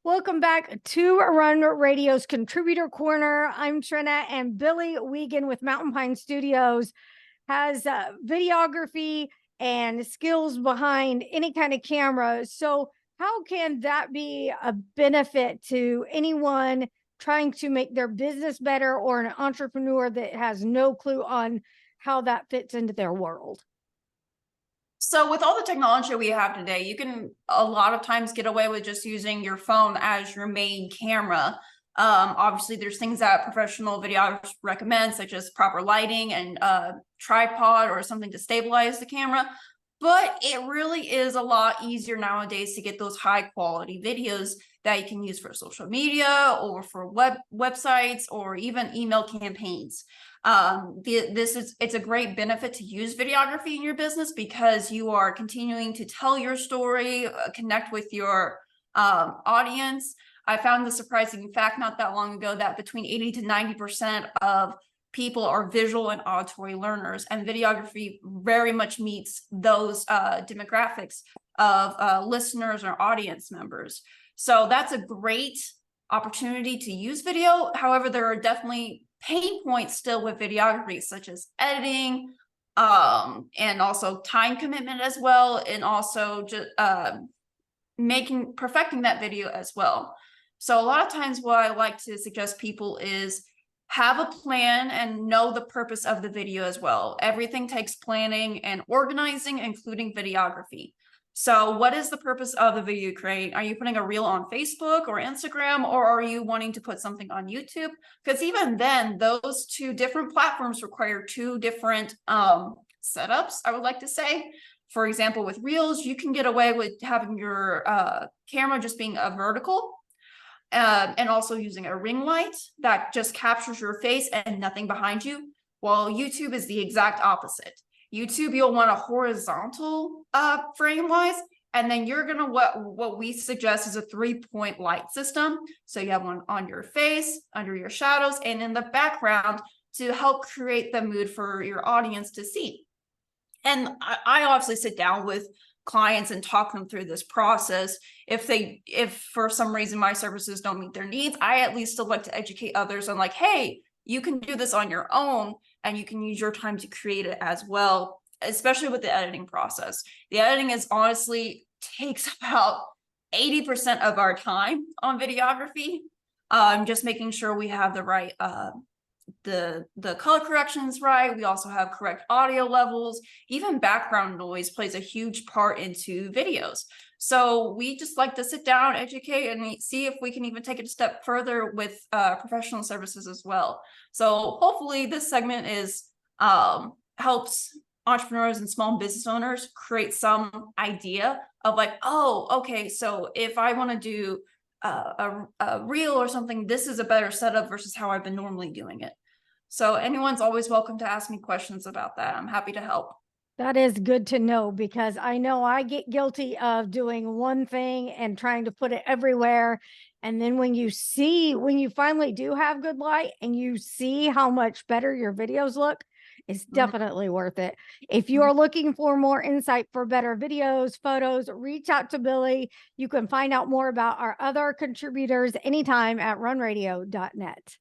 Welcome back to Run Radio's Contributor Corner. I'm Trina, and Billie Wiegand with Mountain Pine Studios has videography and skills behind any kind of camera. So how can that be a benefit to anyone trying to make their business better, or an entrepreneur that has no clue on how that fits into their world? So with all the technology we have today, you can a lot of times get away with just using your phone as your main camera. Obviously, there's things that professional videographers recommend, such as proper lighting and tripod or something to stabilize the camera. But it really is a lot easier nowadays to get those high quality videos that you can use for social media or for websites or even email campaigns. It's a great benefit to use videography in your business because you are continuing to tell your story, connect with your audience. I found the surprising fact not that long ago that between 80 to 90% of people are visual and auditory learners, and videography very much meets those demographics of listeners or audience members. So that's a great opportunity to use video. However, there are definitely pain points still with videography, such as editing, and also time commitment as well, and also just perfecting that video as well. So a lot of times what I like to suggest people is have a plan and know the purpose of the video as well. Everything takes planning and organizing, including videography. So what is the purpose of the video you're creating? Are you putting a reel on Facebook or Instagram, or are you wanting to put something on YouTube? Because even then, those two different platforms require two different setups, I would like to say. For example, with reels, you can get away with having your camera just being a vertical, and also using a ring light that just captures your face and nothing behind you. While YouTube is the exact opposite. YouTube, you'll want a horizontal frame wise, and then you're gonna what we suggest is a 3-point light system. So you have one on your face, under your shadows, and in the background to help create the mood for your audience to see. And I obviously sit down with clients and talk them through this process. If for some reason my services don't meet their needs, I at least still like to educate others on, like, hey, you can do this on your own and you can use your time to create it as well, especially with the editing process. The editing is honestly takes about 80% of our time on videography. Just making sure we have the right the color corrections right. We also have correct audio levels. Even background noise plays a huge part into videos. So we just like to sit down, educate, and see if we can even take it a step further with professional services as well. So hopefully this segment is helps entrepreneurs and small business owners create some idea of, like, oh, okay, so if I want to do a reel or something, this is a better setup versus how I've been normally doing it. So anyone's always welcome to ask me questions about that. I'm happy to help. That is good to know, because I know I get guilty of doing one thing and trying to put it everywhere. And then when you finally do have good light and you see how much better your videos look, it's definitely worth it. If you are looking for more insight for better videos, photos, reach out to Billie. You can find out more about our other contributors anytime at runradio.net.